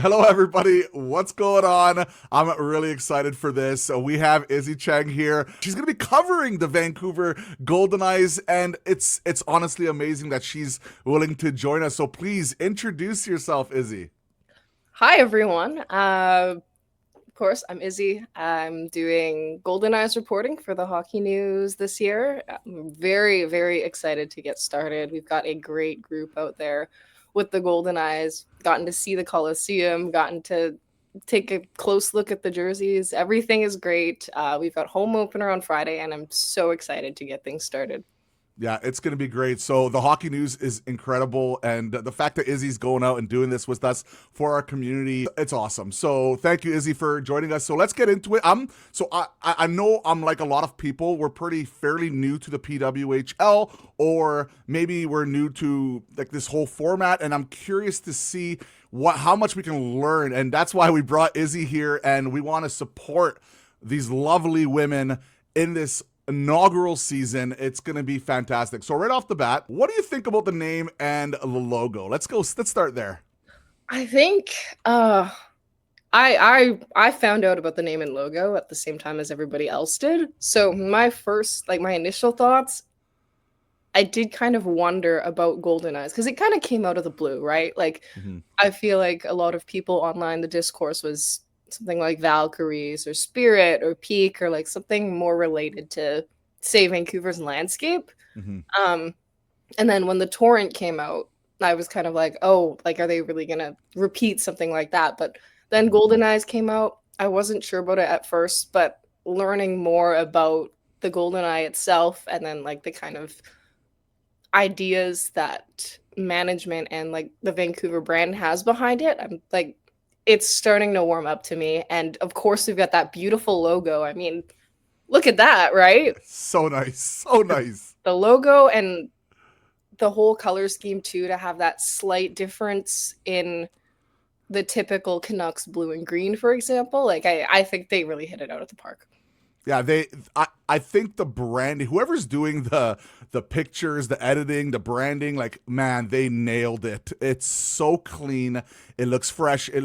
Hello, everybody. What's going on? I'm really excited for this. We have Izzy Cheung here. She's going to be covering the Vancouver Goldeneyes, and it's honestly amazing that she's willing to join us. So please introduce yourself, Izzy. Hi, everyone. Of course, I'm Izzy. I'm doing Goldeneyes reporting for the Hockey News this year. I'm very, very excited to get started. We've got a great group out there with the Goldeneyes. Gotten to see the Coliseum, gotten to take a close look at the jerseys. Everything is great. We've got home opener on Friday, and I'm so excited to get things started. Yeah, it's going to be great. So the hockey news is incredible, and the fact that Izzy's going out and doing this with us for our community, it's awesome. So thank you, Izzy, for joining us. So let's get into it. I know I'm like a lot of people. We're fairly new to the PWHL, or maybe we're new to like this whole format, and I'm curious to see how much we can learn, and that's why we brought Izzy here, and we want to support these lovely women in this inaugural season. It's going to be fantastic. So right off the bat, what do you think about the name and the logo? Let's start there. I think I found out about the name and logo at the same time as everybody else did. So my initial thoughts, I did kind of wonder about Golden Eyes because it kind of came out of the blue, right? Like Mm-hmm. I feel like a lot of people online, the discourse was something like Valkyries or Spirit or Peak or like something more related to, say, Vancouver's landscape. Mm-hmm. Um, and then when the torrent came out, I was kind of like, oh, like, are they really gonna repeat something like that? But then Golden Eyes came out. I wasn't sure about it at first, but learning more about the Golden Eye itself and then like the kind of ideas that management and like the Vancouver brand has behind it, I'm like, it's starting to warm up to me. And of course, we've got that beautiful logo. I mean, look at that, right? So nice. So The, nice. the logo and the whole color scheme too, to have that slight difference in the typical Canucks blue and green, for example. Like I think they really hit it out of the park. Yeah, I think the branding, whoever's doing the pictures, the editing, the branding, like man, they nailed it. It's so clean. It looks fresh. It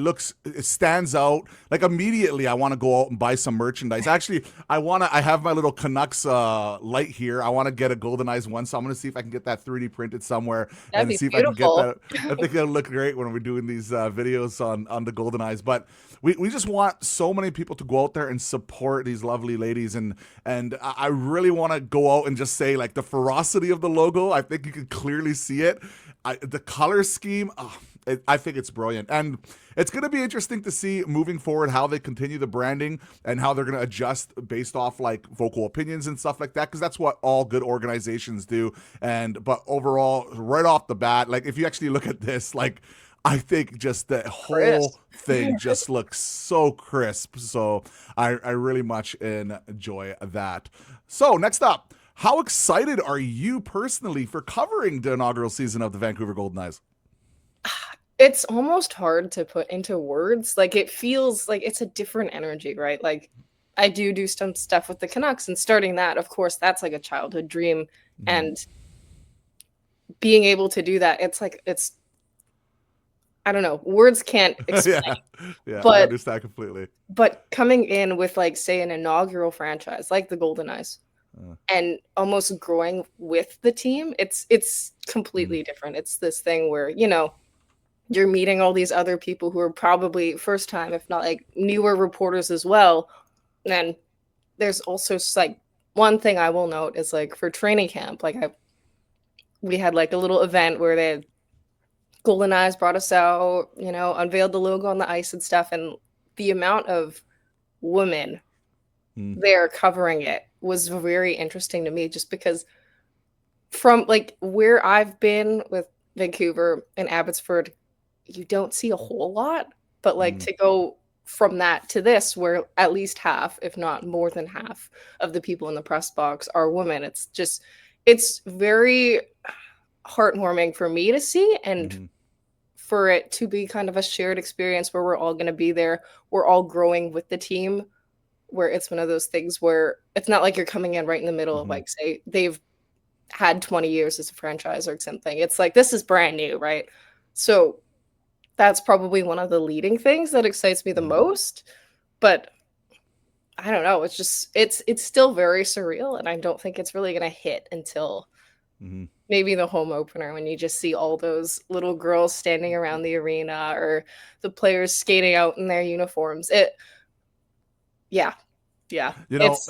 stands out. Like immediately I want to go out and buy some merchandise. Actually, I have my little Canucks light here. I want to get a Goldenized one, so I'm going to see if I can get that 3D printed somewhere That'd and be see if I can get beautiful. that. I think it'll look great when we're doing these videos on the Goldeneyes. But we just want so many people to go out there and support these lovely ladies, and I really want to go out and just say like the ferocity of the logo. I think you can clearly see it. The color scheme, I think it's brilliant, and it's going to be interesting to see moving forward how they continue the branding and how they're going to adjust based off like vocal opinions and stuff like that, because that's what all good organizations do. But overall, right off the bat, like if you actually look at this, like I think just the whole Chris. thing just looks so crisp. So I really much enjoy that. So next up, how excited are you personally for covering the inaugural season of the Vancouver Goldeneyes? It's almost hard to put into words. Like it feels like it's a different energy, right? Like I do some stuff with the Canucks and starting that, of course, that's like a childhood dream. Mm-hmm. And being able to do that, it's like it's I don't know, words can't explain. Yeah, yeah, I But understand completely. coming in with like say an inaugural franchise like the Golden Eyes Uh, and almost growing with the team, it's mm-hmm. completely different. It's this thing where, you're meeting all these other people who are probably first time, if not like newer reporters as well. And there's also like one thing I will note is like for training camp, we had like a little event where they Golden Eyes brought us out, unveiled the logo on the ice and stuff. And the amount of women Mm-hmm. there covering it was very interesting to me just because from like where I've been with Vancouver and Abbotsford, you don't see a whole lot. But like Mm-hmm. to go from that to this, where at least half, if not more than half, of the people in the press box are women, it's very heartwarming for me to see and Mm-hmm. for it to be kind of a shared experience where we're all going to be there. We're all growing with the team, where it's one of those things where it's not like you're coming in right in the middle of Mm-hmm. like, say, they've had 20 years as a franchise or something. It's like, this is brand new, right? So That's probably one of the leading things that excites me the most. But I don't know. It's just it's still very surreal, and I don't think it's really gonna hit until Mhm. maybe the home opener when you just see all those little girls standing around the arena or the players skating out in their uniforms. Yeah, yeah. You know, It's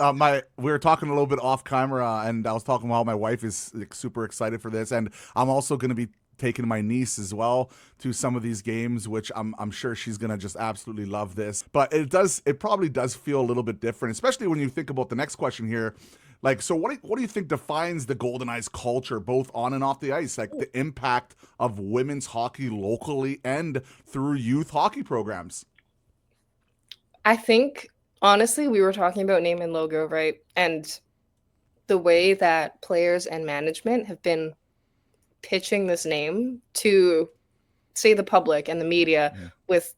we were talking a little bit off camera, and I was talking about how my wife is like, super excited for this, and I'm also going to be taking my niece as well to some of these games, which I'm sure she's going to just absolutely love this. But it probably does feel a little bit different, especially when you think about the next question here. Like, so what do you think defines the Goldeneyes culture, both on and off the ice? Like the impact of women's hockey locally and through youth hockey programs. I think honestly we were talking about name and logo, right? And the way that players and management have been pitching this name to say the public and the media Mhm. with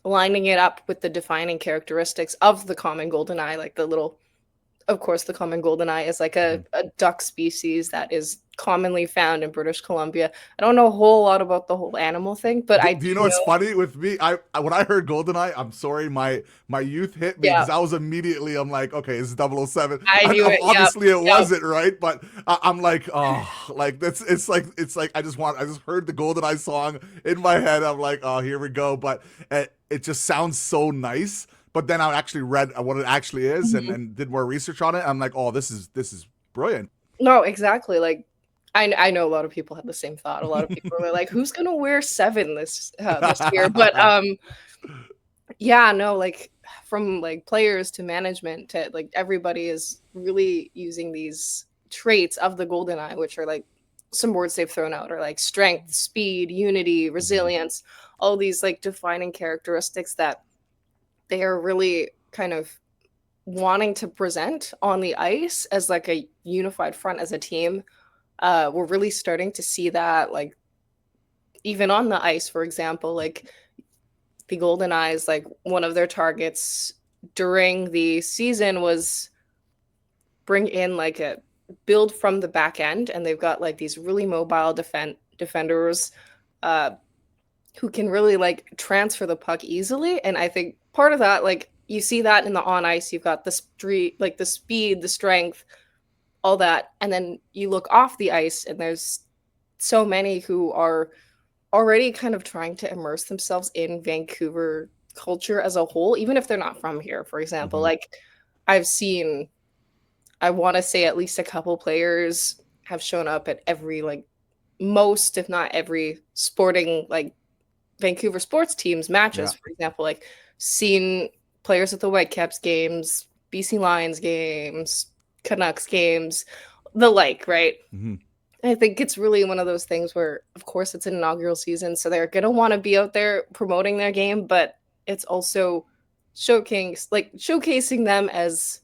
lining it up with the defining characteristics of the common goldeneye, like the little of course, the common goldeneye is like Mhm. a duck species that is commonly found in British Columbia. I don't know a whole lot about the whole animal thing, but I Do you do know what's know. funny with me? When I heard Goldeneye, I'm sorry, my youth hit me Yeah, because I was immediately I'm like, okay, it's 007. I And knew it. Yep, obviously it yep. wasn't, right? But I'm like, oh, like that's it's like I just heard the Goldeneye song in my head. I'm like, oh, here we go. But it just sounds so nice. But then I actually read what it actually is Mhm. and did more research on it. I'm like, oh, this is brilliant. No, exactly. Like I know a lot of people had the same thought. A lot of people were like, "Who's gonna wear 7 this year?" But yeah, no, like from like players to management to like everybody is really using these traits of the golden eye, which are like some words they've thrown out are like strength, speed, unity, Mhm. resilience, all these like defining characteristics that they are really kind of wanting to present on the ice as like a unified front as a team. We're really starting to see that like even on the ice, for example, like the Golden Eyes, like one of their targets during the season was bring in like a build from the back end, and they've got like these really mobile defenders uh, who can really like transfer the puck easily. And I think part of that, like you see that in the on ice, you've got the street, like the speed, the strength, all that, and then you look off the ice, and there's so many who are already kind of trying to immerse themselves in Vancouver culture as a whole, even if they're not from here. For example, Mhm. like I've seen, I want to say at least a couple players have shown up at every, like, most, if not every, sporting, like, Vancouver sports teams matches. Yeah. For example, like, seen players at the Whitecaps games, BC Lions games, Canucks games, the like, right? Mhm. I think it's really one of those things where, of course, it's an inaugural season, so they're gonna wanna be out there promoting their game, but it's also showcasing them as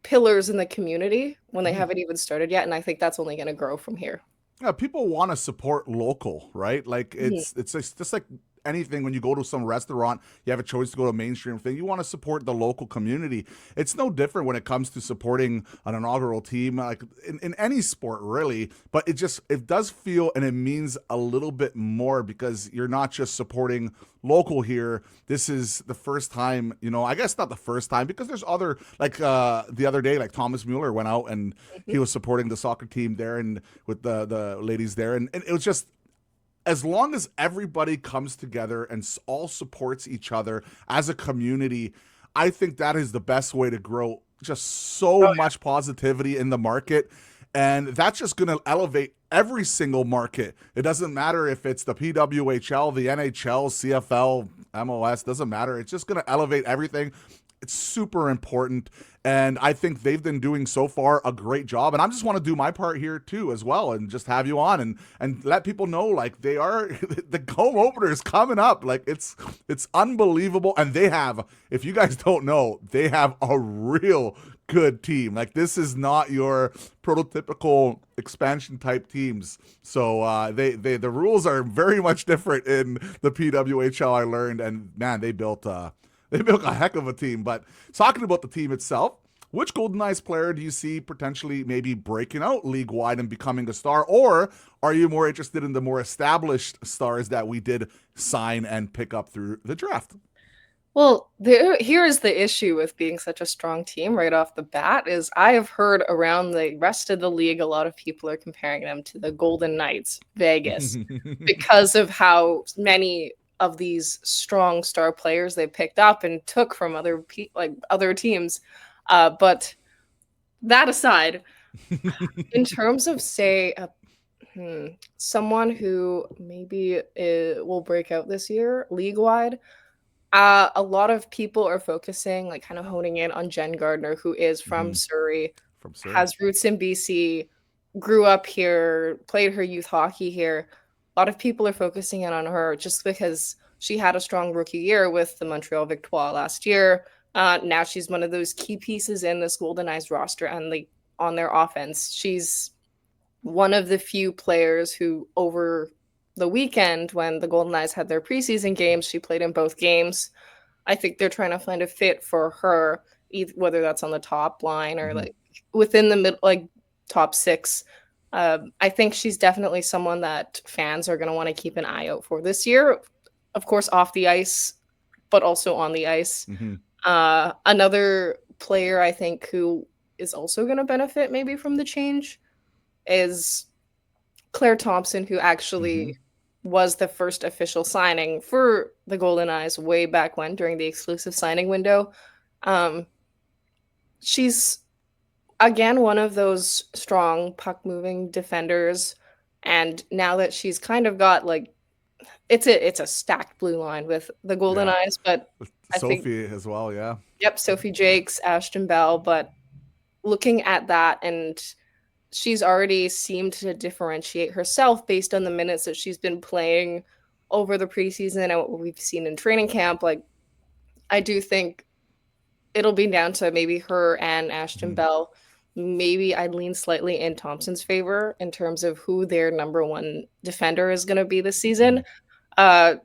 pillars in the community when they Mhm. haven't even started yet, and I think that's only gonna grow from here. Yeah, people want to support local, right? Like Mhm. it's just like anything when you go to some restaurant, you have a choice to go to a mainstream thing. You want to support the local community. It's no different when it comes to supporting an inaugural team, like in any sport, really. But it does feel and it means a little bit more because you're not just supporting local here. This is the first time, I guess not the first time because there's other like the other day, like Thomas Mueller went out and Mhm. he was supporting the soccer team there and with the ladies there, and it was just as long as everybody comes together and all supports each other as a community, I think that is the best way to grow just so Oh, much positivity in the market. And that's just going to elevate every single market. It doesn't matter if it's the PWHL, the NHL, CFL, MLS, doesn't matter. It's just going to elevate everything. It's super important. And I think they've been doing so far a great job. And I just want to do my part here too, as well, and just have you on and let people know like they are the home opener is coming up. Like it's unbelievable. And they have, if you guys don't know, they have a real good team. Like this is not your prototypical expansion type teams. So they the rules are very much different in the PWHL. I learned, and man, they built a heck of a team. But talking about the team itself, which Goldeneyes player do you see potentially maybe breaking out league-wide and becoming a star? Or are you more interested in the more established stars that we did sign and pick up through the draft? Well, here is the issue with being such a strong team right off the bat is I have heard around the rest of the league, a lot of people are comparing them to the Golden Knights, Vegas, because of how many of these strong star players they picked up and took from other teams. But that aside, in terms of say someone who maybe will break out this year league wide. A lot of people are focusing, like, kind of honing in on Jen Gardner, who is from Surrey, From Surrey. has roots in BC, grew up here, played her youth hockey here. A lot of people are focusing in on her just because she had a strong rookie year with the Montreal Victoires last year. Now she's one of those key pieces in this Goldeneyes roster and on their offense. She's one of the few players who over the weekend when the Goldeneyes had their preseason games, she played in both games. I think they're trying to find a fit for her, whether that's on the top line or like within the mid, like top six. I think she's definitely someone that fans are going to want to keep an eye out for this year. Of course, off the ice, but also on the ice. Another player I think who is also going to benefit maybe from the change is Claire Thompson, who actually was the first official signing for the Goldeneyes way back when during the exclusive signing window. She's, again, one of those strong puck-moving defenders, and now that she's kind of got, like, it's a stacked blue line with the Goldeneyes, but I think Sophie as well, yeah. Yep, Sophie Jakes, Ashton Bell, but looking at that, and she's already seemed to differentiate herself based on the minutes that she's been playing over the preseason and what we've seen in training camp. Like, I do think it'll be down to maybe her and Ashton Bell. Maybe I'd lean slightly in Thompson's favor in terms of who their number one defender is going to be this season. I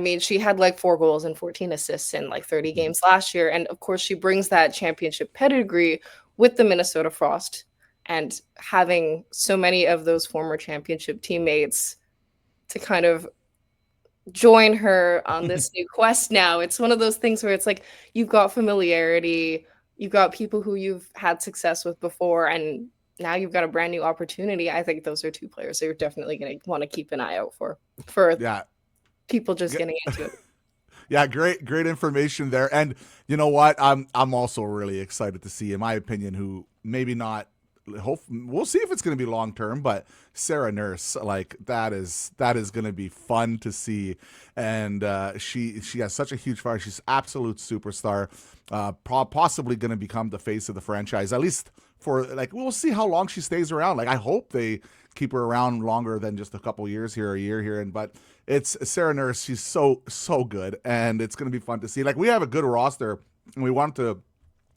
mean, she had like 4 goals and 14 assists in like 30 games last year. And of course, she brings that championship pedigree with the Minnesota Frost. And having so many of those former championship teammates to kind of join her on this new quest now, it's one of those things where it's like you've got familiarity, you've got people who you've had success with before, and now you've got a brand new opportunity. I think those are 2 players that you're definitely going to want to keep an eye out for people just getting into it. Yeah, great information there. And you know what? I'm also really excited to see, in my opinion, who maybe not. We'll see if it's going to be long term, but Sarah Nurse, like that is going to be fun to see, and she has such a huge fire. She's absolute superstar, possibly going to become the face of the franchise, at least for like we'll see how long she stays around. Like I hope they keep her around longer than just a couple years here, a year here, but it's Sarah Nurse. She's so good, and it's going to be fun to see. Like we have a good roster, and we want to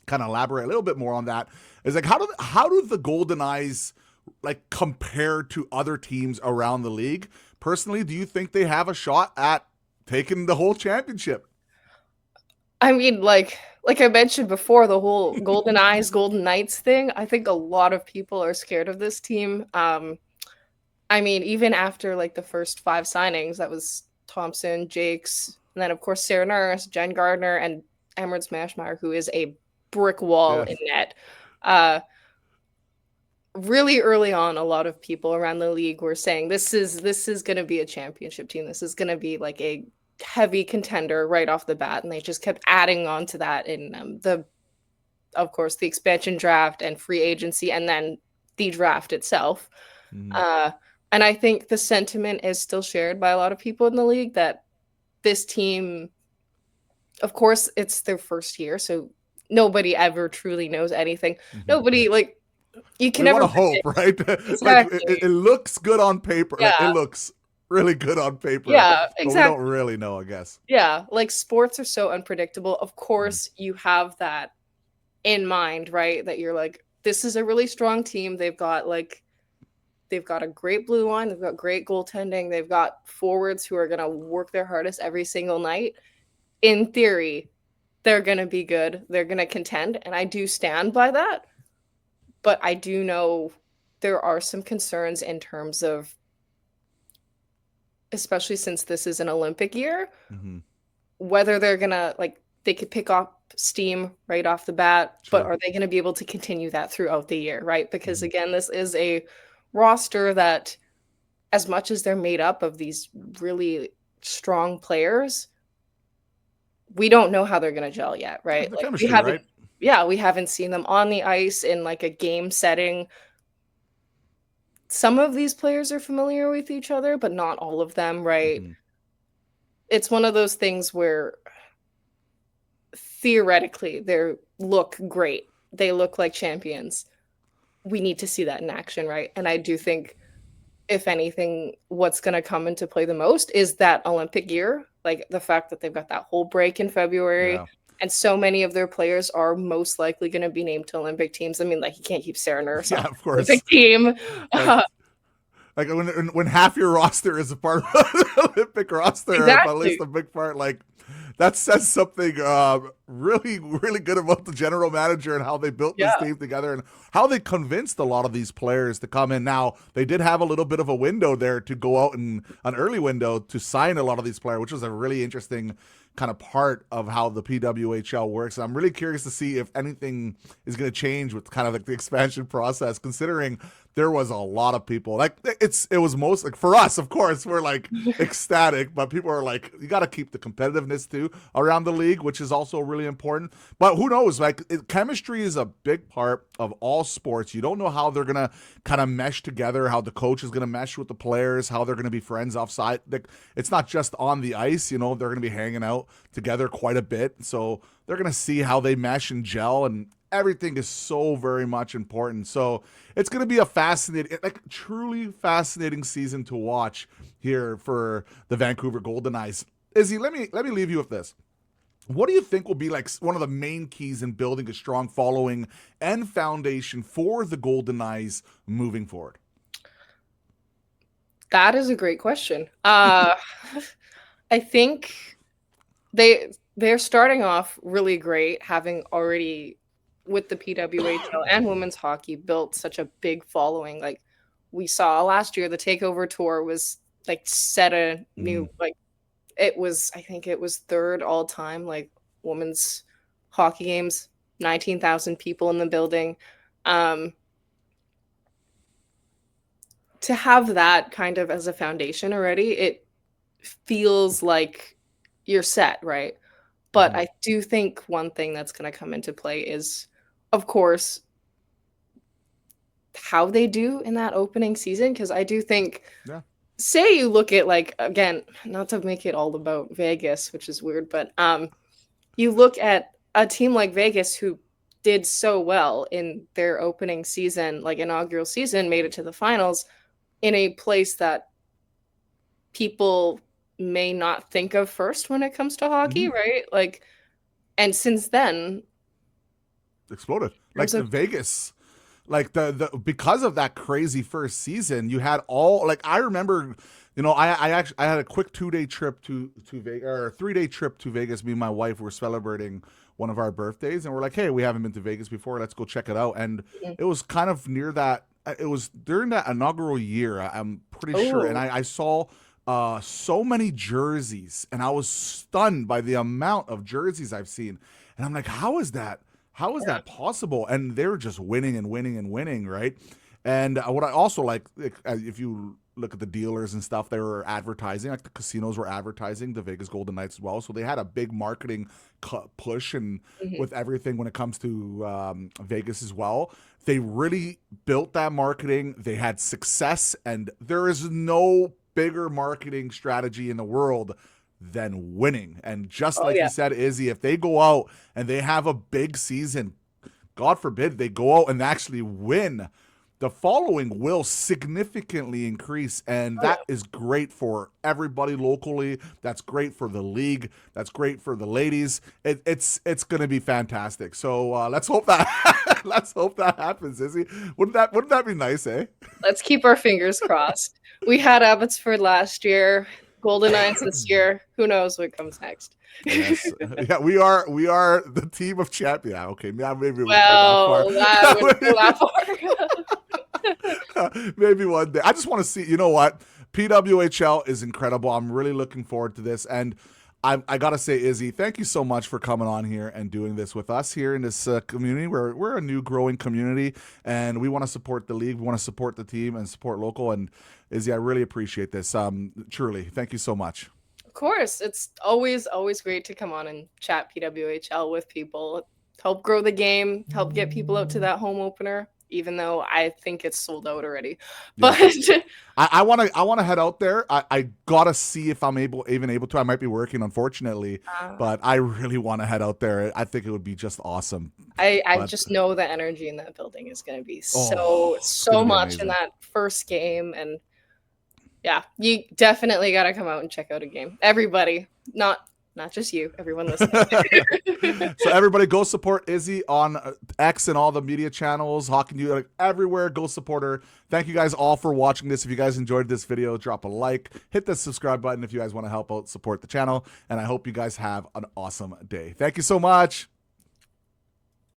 kind of elaborate a little bit more on that. Is like how do the Goldeneyes like compare to other teams around the league? Personally, do you think they have a shot at taking the whole championship? I mean, like I mentioned before, the whole Goldeneyes, Golden Knights thing, I think a lot of people are scared of this team. I mean, even after like the first 5 signings, that was Thompson, Jakes, and then of course Sarah Nurse, Jen Gardner, and Emmerich Mashmeyer, who is a brick wall in net. Really early on, a lot of people around the league were saying this is going to be a championship team. This is going to be like a heavy contender right off the bat, and they just kept adding on to that in of course, the expansion draft and free agency, and then the draft itself. And I think the sentiment is still shared by a lot of people in the league that this team, of course, it's their first year, so nobody ever truly knows anything. Nobody, like, you can never hope, right? Exactly. Like it looks good on paper. Yeah. Like, it looks really good on paper. Yeah, exactly. But we don't really know, I guess. Yeah, like sports are so unpredictable. Of course, you have that in mind, right? That you're like, this is a really strong team. They've got a great blue line. They've got great goaltending. They've got forwards who are going to work their hardest every single night. In theory, they're going to be good. They're going to contend. And I do stand by that. But I do know there are some concerns in terms of, especially since this is an Olympic year, Mm-hmm. whether they're going to, like, they could pick up steam right off the bat, Sure. but are they going to be able to continue that throughout the year, right? Because, again, this is a roster that, as much as they're made up of these really strong players, we don't know how they're going to gel yet, right? The Like, chemistry, right? we haven't seen them on the ice in like a game setting. Some of these players are familiar with each other, but not all of them, right? Mhm. It's one of those things where theoretically they look great. They look like champions. We need to see that in action, right? And I do think, if anything, what's going to come into play the most is that Olympic year, like the fact that they've got that whole break in February, Yeah. and so many of their players are most likely going to be named to Olympic teams. I mean, like, you can't keep Sarah Nurse Yeah, on of course. Olympic team. Like when half your roster is a part of the Olympic roster, or at least a big part, like that says something really, really good about the general manager and how they built this team together and how they convinced a lot of these players to come in. Now, they did have a little bit of a window there to go out in an early window to sign a lot of these players, which was a really interesting kind of part of how the PWHL works. And I'm really curious to see if anything is going to change with kind of like the expansion process, considering there was a lot of people. Like it was most like, for us, of course, we're like ecstatic, but people are like, you got to keep the competitiveness too around the league, which is also really important. But who knows? Like chemistry is a big part of all sports. You don't know how they're gonna kind of mesh together, how the coach is gonna mesh with the players, how they're gonna be friends offside. Like, it's not just on the ice. You know, they're gonna be hanging out together quite a bit, so they're gonna see how they mesh and gel, and everything is so very much important. So it's going to be a fascinating, like truly fascinating season to watch here for the Vancouver Goldeneyes. Izzy, let me leave you with this. What do you think will be like one of the main keys in building a strong following and foundation for the Goldeneyes moving forward? That is a great question. I think they're starting off really great, having already, with the PWHL and women's hockey, built such a big following. Like we saw last year, the takeover tour was like set a new, like I think it was third all time, like women's hockey games, 19,000 people in the building. To have that kind of as a foundation already, it feels like you're set, right? But I do think one thing that's going to come into play is, of course, how they do in that opening season. Because I do think, say you look at, like, again, not to make it all about Vegas, which is weird, but you look at a team like Vegas who did so well in their opening season, like inaugural season, made it to the finals in a place that people may not think of first when it comes to hockey, right? Like, and since then, exploded. Like Vegas, like the because of that crazy first season, you had all, like, I remember, you know, I actually had a quick 2-day trip to Vegas, or a 3-day trip to Vegas. Me and my wife were celebrating one of our birthdays, and we're like, hey, we haven't been to Vegas before, let's go check it out. And it was kind of near that, it was during that inaugural year, I'm pretty sure, and I saw so many jerseys, and I was stunned by the amount of jerseys I've seen. And I'm like, how is that? How is that possible? And they're just winning and winning and winning, right? And what I also like, if you look at the dealers and stuff, they were advertising, like the casinos were advertising the Vegas Golden Knights as well. So they had a big marketing push, and with everything when it comes to Vegas as well. They really built that marketing. They had success, and there is no bigger marketing strategy in the world than winning. And just like you said, Izzy, if they go out and they have a big season, God forbid they go out and actually win, the following will significantly increase, and that is great for everybody locally. That's great for the league. That's great for the ladies. It's going to be fantastic. So let's hope that happens, Izzy. Wouldn't that be nice, eh? Let's keep our fingers crossed. We had Abbotsford last year. Goldeneyes this year. Who knows what comes next? Yes. Yeah, we are the team of champions. Yeah, okay. Maybe we Well, that would go that far. Maybe one day. I just want to see, you know what? PWHL is incredible. I'm really looking forward to this. And I got to say, Izzy, thank you so much for coming on here and doing this with us here in this community. We're a new growing community, and we want to support the league. We want to support the team and support local. And Izzy, I really appreciate this. Truly, thank you so much. Of course, it's always great to come on and chat PWHL with people, help grow the game, help get people out to that home opener, even though I think it's sold out already. But yeah. I want to head out there. I gotta see if I'm even able to. I might be working, unfortunately, but I really want to head out there. I think it would be just awesome. I just know the energy in that building is going to be so much in that first game. And yeah, you definitely got to come out and check out a game. Everybody, not just you, everyone listening. So everybody go support Izzy on X and all the media channels, Hockey News, like everywhere. Go support her. Thank you guys all for watching this. If you guys enjoyed this video, drop a like, hit the subscribe button if you guys want to help out support the channel. And I hope you guys have an awesome day. Thank you so much.